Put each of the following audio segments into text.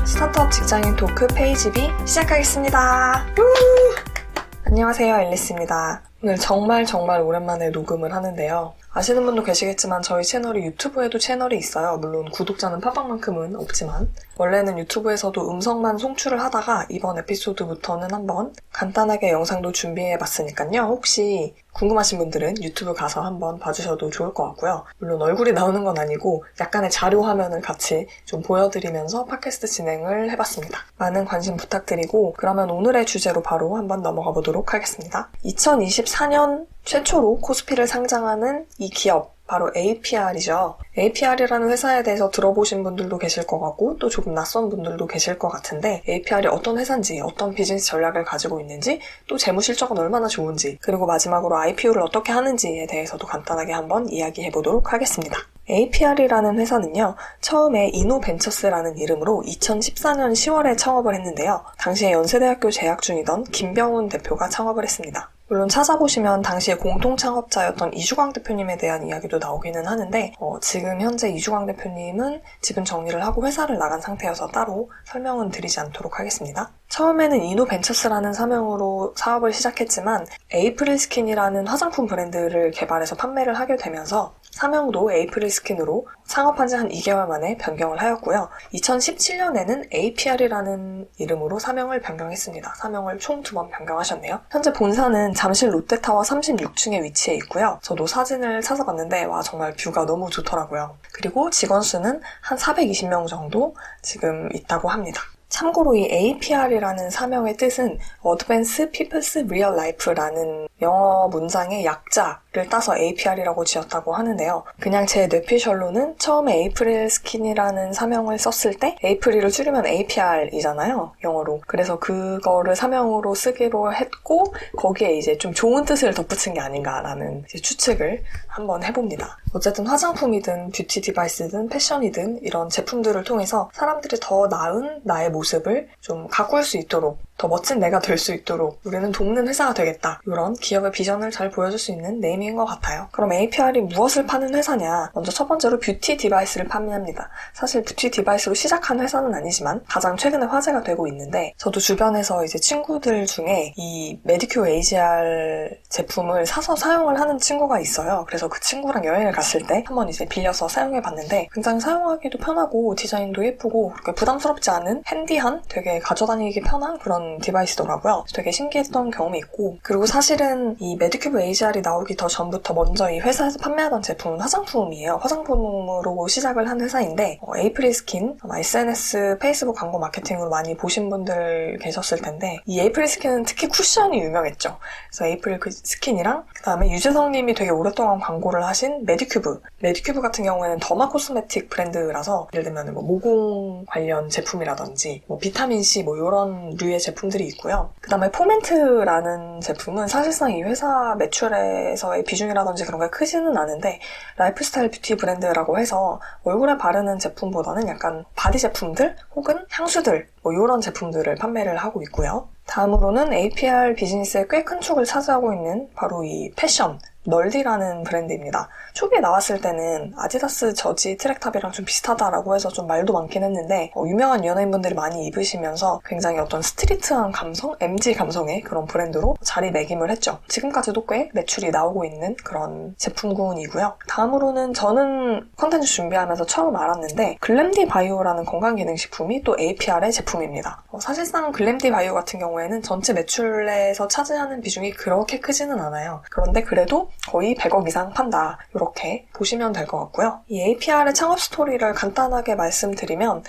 스타트업 직장인 토크 페이지 B 시작하겠습니다. 안녕하세요, 앨리스입니다. 오늘 정말 오랜만에 녹음을 하는데요. 아시는 분도 계시겠지만 저희 채널이 유튜브에도 채널이 있어요. 물론 구독자는 팟빵만큼은 없지만 원래는 유튜브에서도 음성만 송출을 하다가 이번 에피소드부터는 한번 간단하게 영상도 준비해봤으니까요. 혹시 궁금하신 분들은 유튜브 가서 한번 봐주셔도 좋을 것 같고요. 물론 얼굴이 나오는 건 아니고 약간의 자료 화면을 같이 좀 보여드리면서 팟캐스트 진행을 해봤습니다. 많은 관심 부탁드리고 그러면 오늘의 주제로 바로 한번 넘어가 보도록 하겠습니다. 2024년 최초로 코스피를 상장하는 이 기업, 바로 APR이죠. APR이라는 회사에 대해서 들어보신 분들도 계실 것 같고 또 조금 낯선 분들도 계실 것 같은데 APR이 어떤 회사인지, 어떤 비즈니스 전략을 가지고 있는지, 또 재무 실적은 얼마나 좋은지, 그리고 마지막으로 IPO를 어떻게 하는지에 대해서도 간단하게 한번 이야기해 보도록 하겠습니다. APR이라는 회사는요, 처음에 이노벤처스라는 이름으로 2014년 10월에 창업을 했는데요. 당시에 연세대학교 재학 중이던 김병훈 대표가 창업을 했습니다. 물론 찾아보시면 당시에 공동 창업자였던 이주광 대표님에 대한 이야기도 나오기는 하는데 지금 현재 이주광 대표님은 지분 정리를 하고 회사를 나간 상태여서 따로 설명은 드리지 않도록 하겠습니다. 처음에는 이노벤처스라는 사명으로 사업을 시작했지만 에이프릴 스킨이라는 화장품 브랜드를 개발해서 판매를 하게 되면서 사명도 에이프릴 스킨으로 창업한 지 한 2개월 만에 변경을 하였고요. 2017년에는 APR이라는 이름으로 사명을 변경했습니다. 사명을 총 2번 변경하셨네요. 현재 본사는 잠실 롯데타워 36층에 위치해 있고요. 저도 사진을 찾아봤는데 와, 정말 뷰가 너무 좋더라고요. 그리고 직원 수는 한 420명 정도 지금 있다고 합니다. 참고로 이 APR이라는 사명의 뜻은 Advanced People's Real Life라는 영어 문장의 약자를 따서 APR이라고 지었다고 하는데요. 그냥 제 뇌피셜로는 처음에 에이프릴 스킨이라는 사명을 썼을 때 에이프릴을 줄이면 APR이잖아요, 영어로. 그래서 그거를 사명으로 쓰기로 했고 거기에 이제 좀 좋은 뜻을 덧붙인 게 아닌가라는 이제 추측을 한번 해봅니다. 어쨌든 화장품이든 뷰티 디바이스든 패션이든 이런 제품들을 통해서 사람들이 더 나은 나의 모습을 좀 가꿀 수 있도록, 더 멋진 내가 될 수 있도록 우리는 돕는 회사가 되겠다. 이런 기업의 비전을 잘 보여줄 수 있는 네이밍인 것 같아요. 그럼 APR이 무엇을 파는 회사냐? 먼저 첫 번째로 뷰티 디바이스를 판매합니다. 사실 뷰티 디바이스로 시작한 회사는 아니지만 가장 최근에 화제가 되고 있는데 저도 주변에서 이제 친구들 중에 이 메디큐어 AGR 제품을 사서 사용을 하는 친구가 있어요. 그래서 그 친구랑 여행을 갔을 때 한번 이제 빌려서 사용해봤는데 굉장히 사용하기도 편하고 디자인도 예쁘고 그렇게 부담스럽지 않은 핸디한, 되게 가져다니기 편한 그런 디바이스더라고요. 되게 신기했던 경험이 있고, 그리고 사실은 이 메디큐브 AGR이 나오기 더 전부터 먼저 이 회사에서 판매하던 제품은 화장품이에요. 화장품으로 시작을 한 회사인데 에이프릴 스킨, 아마 SNS, 페이스북 광고 마케팅으로 많이 보신 분들 계셨을 텐데 이 에이프릴 스킨은 특히 쿠션이 유명했죠. 그래서 에이프릴 스킨이랑 그 다음에 유재석님이 되게 오랫동안 광고를 하신 메디큐브 같은 경우에는 더마 코스메틱 브랜드라서 예를 들면 뭐 모공 관련 제품이라든지 뭐 비타민C 뭐 이런 류의 제품들이 있고요. 그 다음에 포멘트라는 제품은 사실상 이 회사 매출에서의 비중이라든지 그런 게 크지는 않은데 라이프스타일 뷰티 브랜드라고 해서 얼굴에 바르는 제품보다는 약간 바디 제품들 혹은 향수들 뭐 이런 제품들을 판매를 하고 있고요. 다음으로는 APR 비즈니스의 꽤 큰 축을 차지하고 있는 바로 이 패션, 널디라는 브랜드입니다. 초기에 나왔을 때는 아디다스 저지 트랙탑이랑 좀 비슷하다라고 해서 좀 말도 많긴 했는데 유명한 연예인분들이 많이 입으시면서 굉장히 어떤 스트리트한 감성, MG 감성의 그런 브랜드로 자리매김을 했죠. 지금까지도 꽤 매출이 나오고 있는 그런 제품군이고요. 다음으로는 저는 컨텐츠 준비하면서 처음 알았는데 글램디 바이오라는 건강기능식품이 또 APR의 제품입니다. 사실상 글램디 바이오 같은 경우에는 전체 매출에서 차지하는 비중이 그렇게 크지는 않아요. 그런데 그래도 거의 100억 이상 판다. 이렇게 보시면 될 것 같고요. 이 APR의 창업 스토리를 간단하게 말씀드리면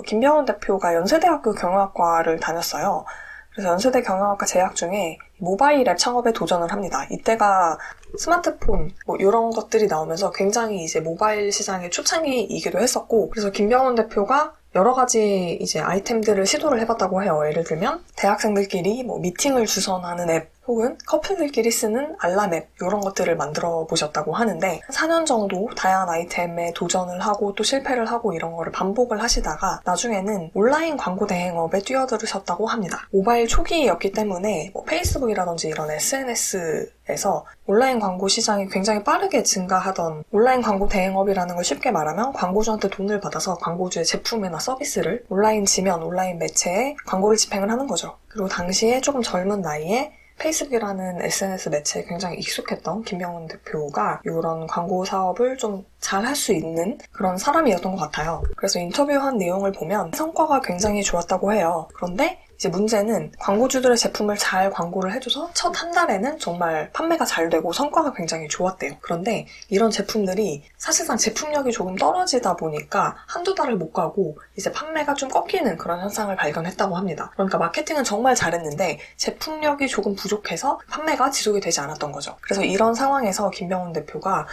김병훈 대표가 연세대학교 경영학과를 다녔어요. 그래서 연세대 경영학과 재학 중에 모바일 앱 창업에 도전을 합니다. 이때가 스마트폰 뭐 이런 것들이 나오면서 굉장히 이제 모바일 시장의 초창기이기도 했었고, 그래서 김병훈 대표가 여러 가지 이제 아이템들을 시도를 해봤다고 해요. 예를 들면 대학생들끼리 뭐 미팅을 주선하는 앱, 혹은 커플들끼리 쓰는 알람 앱 이런 것들을 만들어 보셨다고 하는데 4년 정도 다양한 아이템에 도전을 하고 또 실패를 하고 이런 거를 반복을 하시다가 나중에는 온라인 광고 대행업에 뛰어들으셨다고 합니다. 모바일 초기였기 때문에 페이스북이라든지 이런 SNS에서 온라인 광고 시장이 굉장히 빠르게 증가하던 온라인 광고 대행업이라는 걸 쉽게 말하면 광고주한테 돈을 받아서 광고주의 제품이나 서비스를 온라인 지면, 온라인 매체에 광고를 집행을 하는 거죠. 그리고 당시에 조금 젊은 나이에 페이스북이라는 SNS 매체에 굉장히 익숙했던 김병훈 대표가 이런 광고 사업을 좀 잘 할 수 있는 그런 사람이었던 것 같아요. 그래서 인터뷰한 내용을 보면 성과가 굉장히 좋았다고 해요. 그런데 이제 문제는 광고주들의 제품을 잘 광고를 해줘서 첫 한 달에는 정말 판매가 잘 되고 성과가 굉장히 좋았대요. 그런데 이런 제품들이 사실상 제품력이 조금 떨어지다 보니까 한두 달을 못 가고 이제 판매가 좀 꺾이는 그런 현상을 발견했다고 합니다. 그러니까 마케팅은 정말 잘했는데 제품력이 조금 부족해서 판매가 지속이 되지 않았던 거죠. 그래서 이런 상황에서 김병훈 대표가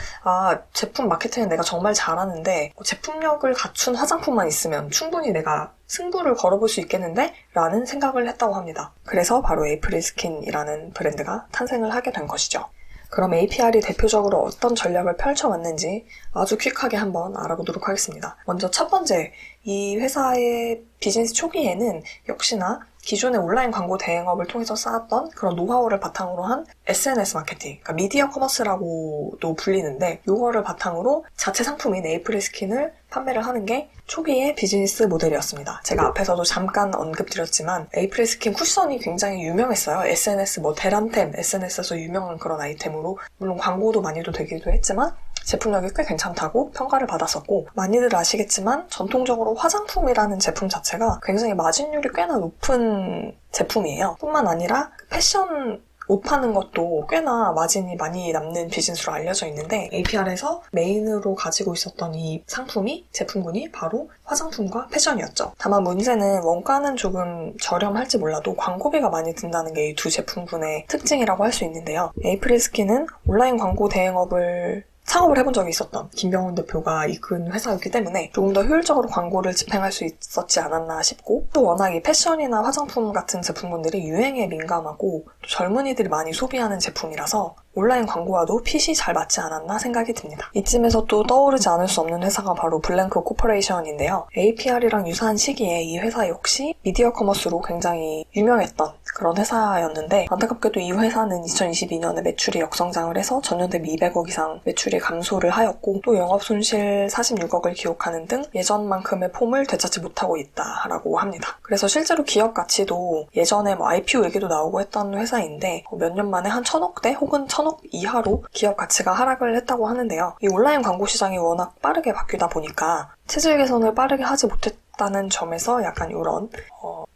제품 마케팅은 내가 정말 잘하는데 제품력을 갖춘 화장품만 있으면 충분히 내가 승부를 걸어볼 수 있겠는데? 라는 생각을 했다고 합니다. 그래서 바로 에이프릴 스킨이라는 브랜드가 탄생을 하게 된 것이죠. 그럼 APR이 대표적으로 어떤 전략을 펼쳐왔는지 아주 퀵하게 한번 알아보도록 하겠습니다. 먼저 첫 번째, 이 회사의 비즈니스 초기에는 역시나 기존의 온라인 광고 대행업을 통해서 쌓았던 그런 노하우를 바탕으로 한 SNS 마케팅, 그러니까 미디어 커머스라고도 불리는데 이거를 바탕으로 자체 상품인 에이프릴 스킨을 판매를 하는 게 초기의 비즈니스 모델이었습니다. 제가 앞에서도 잠깐 언급드렸지만 에이프릴 스킨 쿠션이 굉장히 유명했어요. SNS, 대란템, SNS에서 유명한 그런 아이템으로 물론 광고도 많이도 되기도 했지만 제품력이 꽤 괜찮다고 평가를 받았었고 많이들 아시겠지만 전통적으로 화장품이라는 제품 자체가 굉장히 마진율이 꽤나 높은 제품이에요. 뿐만 아니라 패션 옷 파는 것도 꽤나 마진이 많이 남는 비즈니스로 알려져 있는데 APR에서 메인으로 가지고 있었던 이 상품이 제품군이 바로 화장품과 패션이었죠. 다만 문제는 원가는 조금 저렴할지 몰라도 광고비가 많이 든다는 게 이 두 제품군의 특징이라고 할 수 있는데요. 에이프릴 스킨은 온라인 광고 대행업을 창업을 해본 적이 있었던 김병훈 대표가 이끈 회사였기 때문에 조금 더 효율적으로 광고를 집행할 수 있었지 않았나 싶고 또 워낙 이 패션이나 화장품 같은 제품군들이 유행에 민감하고 또 젊은이들이 많이 소비하는 제품이라서 온라인 광고와도 핏이 잘 맞지 않았나 생각이 듭니다. 이쯤에서 또 떠오르지 않을 수 없는 회사가 바로 블랭크 코퍼레이션인데요. APR이랑 유사한 시기에 이 회사 역시 미디어 커머스로 굉장히 유명했던 그런 회사였는데 안타깝게도 이 회사는 2022년에 매출이 역성장을 해서 전년 대비 200억 이상 매출이 감소를 하였고 또 영업손실 46억을 기록하는 등 예전만큼의 폼을 되찾지 못하고 있다라고 합니다. 그래서 실제로 기업 가치도 예전에 IPO 얘기도 나오고 했던 회사인데 몇 년 만에 한 1000억대 혹은 1000억 이하로 기업 가치가 하락을 했다고 하는데요. 이 온라인 광고 시장이 워낙 빠르게 바뀌다 보니까 체질 개선을 빠르게 하지 못했다는 점에서 약간 이런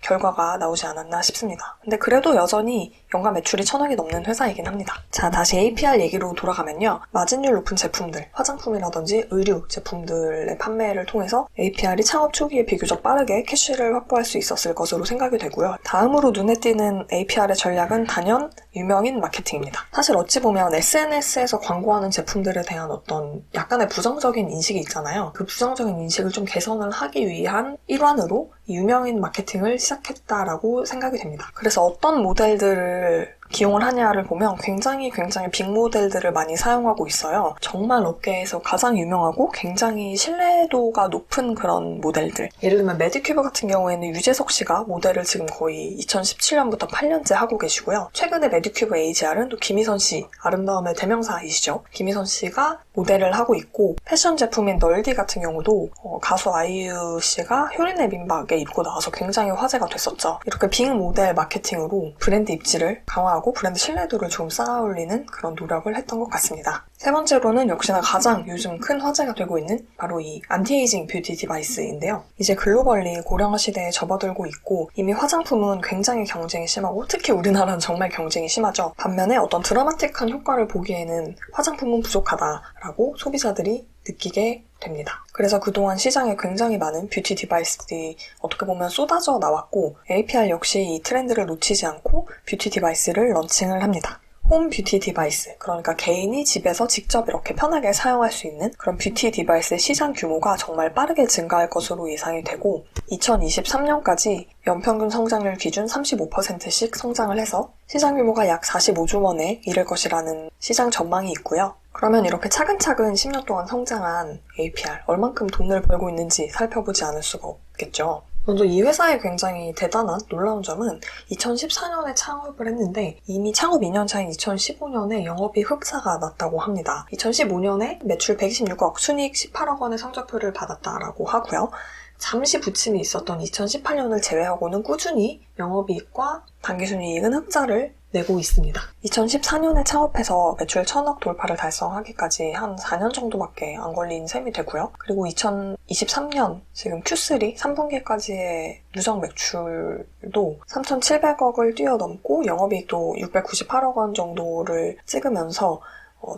결과가 나오지 않았나 싶습니다. 근데 그래도 여전히 연간 매출이 1000억이 넘는 회사이긴 합니다. 자, 다시 APR 얘기로 돌아가면요. 마진율 높은 제품들, 화장품이라든지 의류 제품들의 판매를 통해서 APR이 창업 초기에 비교적 빠르게 캐시를 확보할 수 있었을 것으로 생각이 되고요. 다음으로 눈에 띄는 APR의 전략은 단연 유명인 마케팅입니다. 사실 어찌 보면 SNS에서 광고하는 제품들에 대한 어떤 약간의 부정적인 인식이 있잖아요. 그 부정적인 인식을 좀 개선을 하기 위한 일환으로 유명인 마케팅을 시작했다라고 생각이 됩니다. 그래서 어떤 모델들을 기용을 하냐를 보면 굉장히 빅 모델들을 많이 사용하고 있어요. 정말 업계에서 가장 유명하고 굉장히 신뢰도가 높은 그런 모델들. 예를 들면 매드큐브 같은 경우에는 유재석 씨가 모델을 지금 거의 2017년부터 8년째 하고 계시고요. 최근에 매드큐브 AGR은 또 김희선 씨, 아름다움의 대명사이시죠. 김희선 씨가 모델을 하고 있고 패션 제품인 널디 같은 경우도 가수 아이유 씨가 효린의 민박에 입고 나와서 굉장히 화제가 됐었죠. 이렇게 빅 모델 마케팅으로 브랜드 입지를 강화하고 브랜드 신뢰도를 좀 쌓아올리는 그런 노력을 했던 것 같습니다. 세 번째로는 역시나 가장 요즘 큰 화제가 되고 있는 바로 이 안티에이징 뷰티 디바이스인데요. 이제 글로벌리 고령화 시대에 접어들고 있고 이미 화장품은 굉장히 경쟁이 심하고 특히 우리나라는 정말 경쟁이 심하죠. 반면에 어떤 드라마틱한 효과를 보기에는 화장품은 부족하다라고 소비자들이 느끼게 됩니다. 그래서 그동안 시장에 굉장히 많은 뷰티 디바이스들이 어떻게 보면 쏟아져 나왔고 APR 역시 이 트렌드를 놓치지 않고 뷰티 디바이스를 런칭을 합니다. 홈 뷰티 디바이스, 그러니까 개인이 집에서 직접 이렇게 편하게 사용할 수 있는 그런 뷰티 디바이스 시장 규모가 정말 빠르게 증가할 것으로 예상이 되고 2023년까지 연평균 성장률 기준 35%씩 성장을 해서 시장 규모가 약 45조 원에 이를 것이라는 시장 전망이 있고요. 그러면 이렇게 차근차근 10년 동안 성장한 APR, 얼만큼 돈을 벌고 있는지 살펴보지 않을 수가 없겠죠. 먼저 이 회사의 굉장히 대단한 놀라운 점은 2014년에 창업을 했는데 이미 창업 2년 차인 2015년에 영업이익 흑자가 났다고 합니다. 2015년에 매출 126억, 순이익 18억 원의 성적표를 받았다라고 하고요. 잠시 부침이 있었던 2018년을 제외하고는 꾸준히 영업이익과 당기순이익은 흑자를 내고 있습니다. 2014년에 창업해서 매출 1000억 돌파를 달성하기까지 한 4년 정도밖에 안 걸린 셈이 되고요. 그리고 2023년 지금 Q3 3분기까지의 누적 매출도 3,700억을 뛰어넘고 영업이익도 698억 원 정도를 찍으면서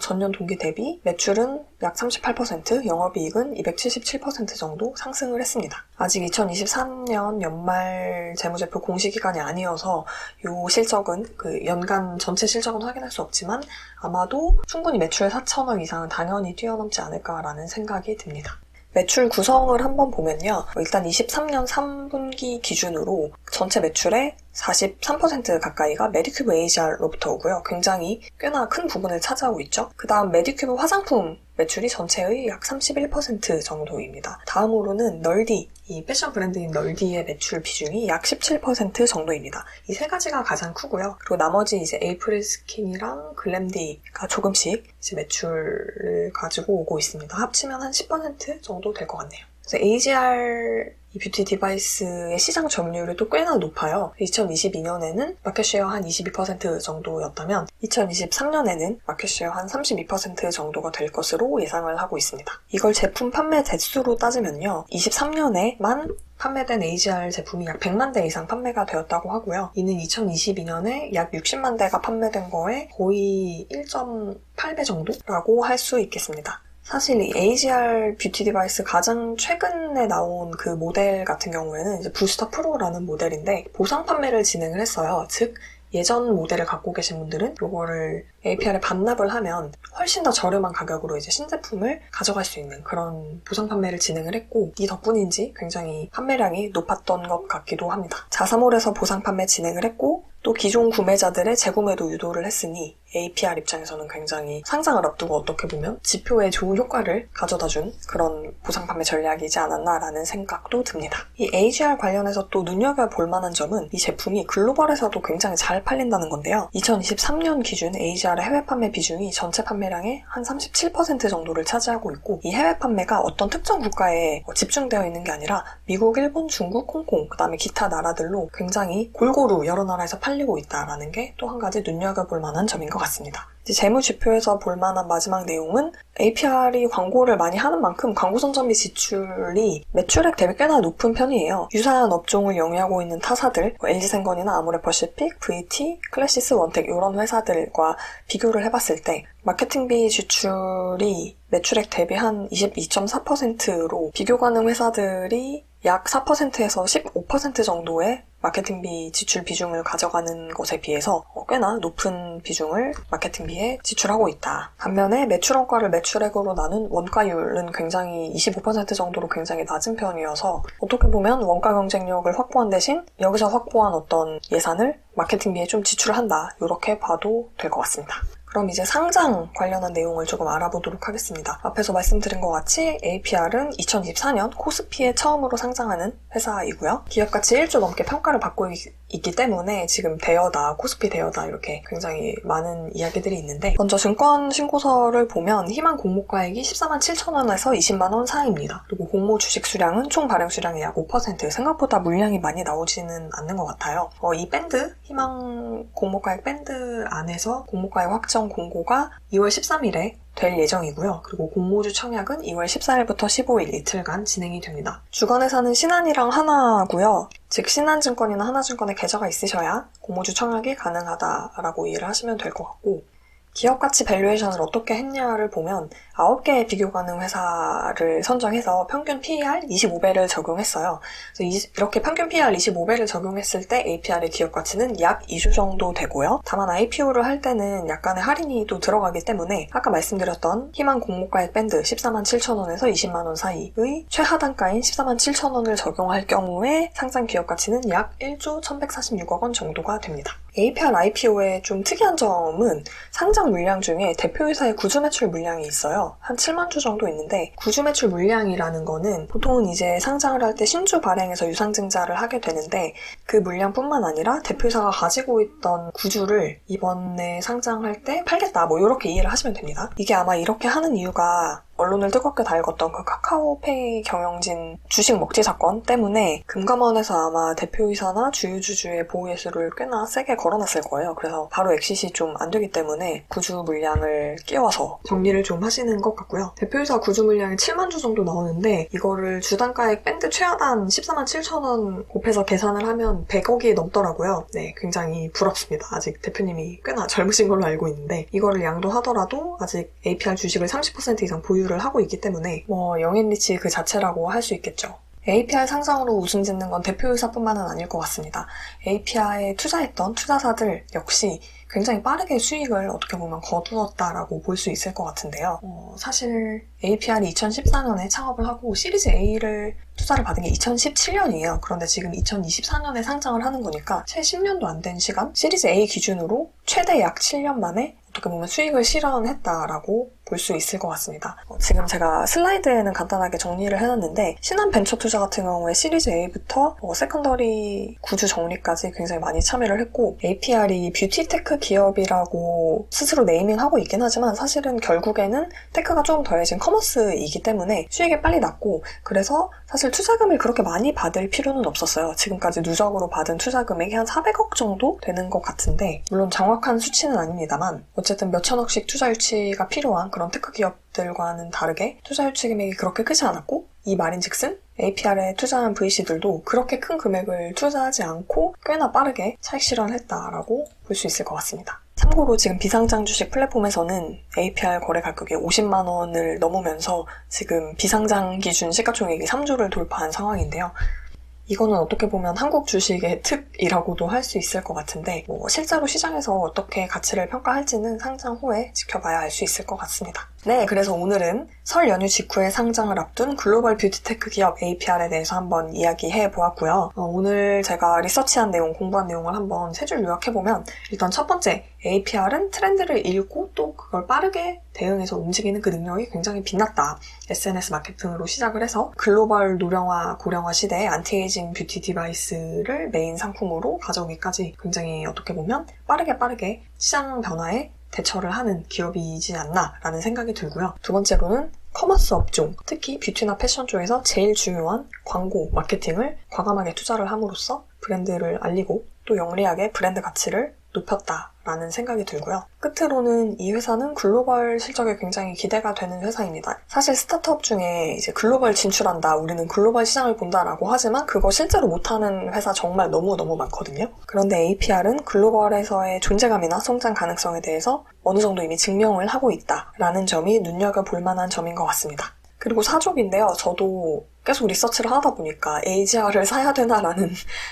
전년 동기 대비 매출은 약 38%, 영업이익은 277% 정도 상승을 했습니다. 아직 2023년 연말 재무제표 공시기간이 아니어서 이 실적은 그 연간 전체 실적은 확인할 수 없지만 아마도 충분히 매출 4천억 이상은 당연히 뛰어넘지 않을까라는 생각이 듭니다. 매출 구성을 한번 보면요. 일단 23년 3분기 기준으로 전체 매출의 43% 가까이가 메디큐브 AGR로부터 오고요. 굉장히 꽤나 큰 부분을 차지하고 있죠. 그 다음 메디큐브 화장품 매출이 전체의 약 31% 정도입니다. 다음으로는 널디, 이 패션 브랜드인 널디의 매출 비중이 약 17% 정도입니다. 이 세 가지가 가장 크고요. 그리고 나머지 이제 에이프릴 스킨이랑 글램디가 조금씩 이제 매출을 가지고 오고 있습니다. 합치면 한 10% 정도 될 것 같네요. 그래서 AGR 이 뷰티 디바이스의 시장 점유율이 또 꽤나 높아요. 2022년에는 마켓쉐어 한 22% 정도였다면 2023년에는 마켓쉐어 한 32% 정도가 될 것으로 예상을 하고 있습니다. 이걸 제품 판매 대수로 따지면요. 23년에만 판매된 AGR 제품이 약 100만 대 이상 판매가 되었다고 하고요. 이는 2022년에 약 60만 대가 판매된 거에 거의 1.8배 정도라고 할 수 있겠습니다. 사실 이 AGR 뷰티 디바이스 가장 최근에 나온 그 모델 같은 경우에는 이제 부스터 프로라는 모델인데 보상 판매를 진행을 했어요. 즉 예전 모델을 갖고 계신 분들은 이거를 APR에 반납을 하면 훨씬 더 저렴한 가격으로 이제 신제품을 가져갈 수 있는 그런 보상 판매를 진행을 했고 이 덕분인지 굉장히 판매량이 높았던 것 같기도 합니다. 자사몰에서 보상 판매 진행을 했고 또 기존 구매자들의 재구매도 유도를 했으니 APR 입장에서는 굉장히 상장을 앞두고 어떻게 보면 지표에 좋은 효과를 가져다준 그런 보상 판매 전략이지 않았나라는 생각도 듭니다. 이 AGR 관련해서 또 눈여겨볼 만한 점은 이 제품이 글로벌에서도 굉장히 잘 팔린다는 건데요. 2023년 기준 AGR의 해외 판매 비중이 전체 판매량의 한 37% 정도를 차지하고 있고 이 해외 판매가 어떤 특정 국가에 집중되어 있는 게 아니라 미국, 일본, 중국, 홍콩, 그 다음에 기타 나라들로 굉장히 골고루 여러 나라에서 팔리고 있다는 게 또 한 가지 눈여겨볼 만한 점인 것 같습니다. 이제 재무지표에서 볼 만한 마지막 내용은 APR이 광고를 많이 하는 만큼 광고 선전비 지출이 매출액 대비 꽤나 높은 편이에요. 유사한 업종을 영위하고 있는 타사들, LG생건이나 아모레퍼시픽, VT, 클래시스, 원텍 이런 회사들과 비교를 해봤을 때 마케팅비 지출이 매출액 대비 한 22.4%로 비교 가능 회사들이 약 4%에서 15% 정도의 마케팅비 지출 비중을 가져가는 것에 비해서 꽤나 높은 비중을 마케팅비에 지출하고 있다. 반면에 매출 원가를 매출액으로 나눈 원가율은 굉장히 25% 정도로 굉장히 낮은 편이어서 어떻게 보면 원가 경쟁력을 확보한 대신 여기서 확보한 어떤 예산을 마케팅비에 좀 지출한다. 이렇게 봐도 될 것 같습니다. 그럼 이제 상장 관련한 내용을 조금 알아보도록 하겠습니다. 앞에서 말씀드린 것 같이 APR은 2024년 코스피에 처음으로 상장하는 회사이고요. 기업가치 1조 넘게 평가를 받고 있기 때문에 지금 대여다, 코스피 대여다 이렇게 굉장히 많은 이야기들이 있는데 먼저 증권 신고서를 보면 희망 공모가액이 14만 7천 원에서 20만 원 사이입니다. 그리고 공모 주식 수량은 총 발행 수량의 약 5%, 생각보다 물량이 많이 나오지는 않는 것 같아요. 이 밴드, 희망 공모가액 밴드 안에서 공모가액 확정 공고가 2월 13일에 될 예정이고요. 그리고 공모주 청약은 2월 14일부터 15일 이틀간 진행이 됩니다. 주관회사는 신한이랑 하나고요. 즉 신한증권이나 하나증권에 계좌가 있으셔야 공모주 청약이 가능하다라고 이해를 하시면 될 것 같고 기업 가치 밸류에이션을 어떻게 했냐를 보면 9개의 비교 가능 회사를 선정해서 평균 PER 25배를 적용했어요. 그래서 이렇게 평균 PER 25배를 적용했을 때 APR의 기업 가치는 약 2조 정도 되고요. 다만 IPO를 할 때는 약간의 할인이 또 들어가기 때문에 아까 말씀드렸던 희망 공모가액 밴드 14만 7천 원에서 20만 원 사이의 최하단가인 14만 7천 원을 적용할 경우에 상장 기업 가치는 약 1조 1146억 원 정도가 됩니다. APR IPO의 좀 특이한 점은 상장 물량 중에 대표이사의 구주 매출 물량이 있어요. 한 7만 주 정도 있는데 구주 매출 물량이라는 거는 보통은 이제 상장을 할 때 신주 발행해서 유상증자를 하게 되는데 그 물량뿐만 아니라 대표이사가 가지고 있던 구주를 이번에 상장할 때 팔겠다 뭐 이렇게 이해를 하시면 됩니다. 이게 아마 이렇게 하는 이유가 언론을 뜨겁게 달궜던 그 카카오페이 경영진 주식 먹튀 사건 때문에 금감원에서 아마 대표이사나 주유주주의 보호 예수를 꽤나 세게 걸어놨을 거예요. 그래서 바로 엑싯이 좀 안 되기 때문에 구주 물량을 끼워서 정리를 좀 하시는 것 같고요. 대표이사 구주 물량이 7만 주 정도 나오는데 이거를 주단가액 밴드 최하단 14만 7천 원 곱해서 계산을 하면 100억이 넘더라고요. 네, 굉장히 부럽습니다. 아직 대표님이 꽤나 젊으신 걸로 알고 있는데 이거를 양도하더라도 아직 APR 주식을 30% 이상 보유를 하고 있기 때문에 영앤리치 그 자체라고 할 수 있겠죠. APR 상장으로 웃음 짓는 건 대표이사뿐만은 아닐 것 같습니다. APR에 투자했던 투자사들 역시 굉장히 빠르게 수익을 어떻게 보면 거두었다라고 볼 수 있을 것 같은데요. 사실 APR이 2014년에 창업을 하고 시리즈 A를 투자를 받은 게 2017년이에요. 그런데 지금 2024년에 상장을 하는 거니까 채 10년도 안 된 시간 시리즈 A 기준으로 최대 약 7년 만에 어떻게 보면 수익을 실현했다라고 볼 수 있을 것 같습니다. 지금 제가 슬라이드에는 간단하게 정리를 해놨는데 신한벤처투자 같은 경우에 시리즈 A부터 세컨더리 구주 정리까지 굉장히 많이 참여를 했고 APR이 뷰티테크 기업이라고 스스로 네이밍하고 있긴 하지만 사실은 결국에는 테크가 조금 더해진 커머스이기 때문에 수익이 빨리 났고 그래서 사실 투자금을 그렇게 많이 받을 필요는 없었어요. 지금까지 누적으로 받은 투자 금액이 한 400억 정도 되는 것 같은데 물론 정확한 수치는 아닙니다만 어쨌든 몇천억씩 투자 유치가 필요한 그런 테크 기업들과는 다르게 투자 유치 금액이 그렇게 크지 않았고 이 말인즉슨 APR에 투자한 VC들도 그렇게 큰 금액을 투자하지 않고 꽤나 빠르게 차익 실현했다라고 볼 수 있을 것 같습니다. 참고로 지금 비상장 주식 플랫폼에서는 APR 거래 가격이 50만 원을 넘으면서 지금 비상장 기준 시가총액이 3조를 돌파한 상황인데요. 이거는 어떻게 보면 한국 주식의 특이라고도 할 수 있을 것 같은데 실제로 시장에서 어떻게 가치를 평가할지는 상장 후에 지켜봐야 알 수 있을 것 같습니다. 네, 그래서 오늘은 설 연휴 직후에 상장을 앞둔 글로벌 뷰티테크 기업 APR에 대해서 한번 이야기해 보았고요. 오늘 제가 리서치한 내용, 공부한 내용을 한번 세 줄 요약해보면 일단 첫 번째, APR은 트렌드를 읽고 또 그걸 빠르게 대응해서 움직이는 그 능력이 굉장히 빛났다. SNS 마케팅으로 시작을 해서 글로벌 노령화, 고령화 시대의 안티에이징 뷰티 디바이스를 메인 상품으로 가져오기까지 굉장히 어떻게 보면 빠르게 시장 변화에 대처를 하는 기업이지 않나라는 생각이 들고요. 두 번째로는 커머스 업종, 특히 뷰티나 패션 쪽에서 제일 중요한 광고, 마케팅을 과감하게 투자를 함으로써 브랜드를 알리고 또 영리하게 브랜드 가치를 높였다라는 생각이 들고요. 끝으로는 이 회사는 글로벌 실적에 굉장히 기대가 되는 회사입니다. 사실 스타트업 중에 이제 글로벌 진출한다, 우리는 글로벌 시장을 본다라고 하지만 그거 실제로 못하는 회사 정말 너무너무 많거든요. 그런데 APR은 글로벌에서의 존재감이나 성장 가능성에 대해서 어느 정도 이미 증명을 하고 있다라는 점이 눈여겨볼 만한 점인 것 같습니다. 그리고 사족인데요. 저도 계속 리서치를 하다 보니까 AGR을 사야 되나라는,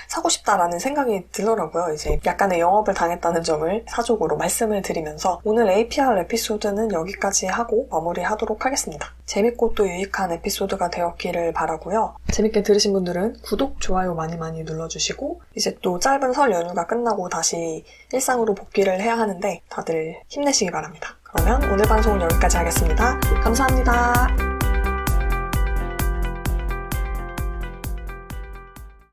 사고 싶다라는 생각이 들더라고요. 이제 약간의 영업을 당했다는 점을 사족으로 말씀을 드리면서 오늘 APR 에피소드는 여기까지 하고 마무리하도록 하겠습니다. 재밌고 또 유익한 에피소드가 되었기를 바라고요. 재밌게 들으신 분들은 구독, 좋아요 많이 눌러주시고 이제 또 짧은 설 연휴가 끝나고 다시 일상으로 복귀를 해야 하는데 다들 힘내시기 바랍니다. 그러면 오늘 방송은 여기까지 하겠습니다. 감사합니다.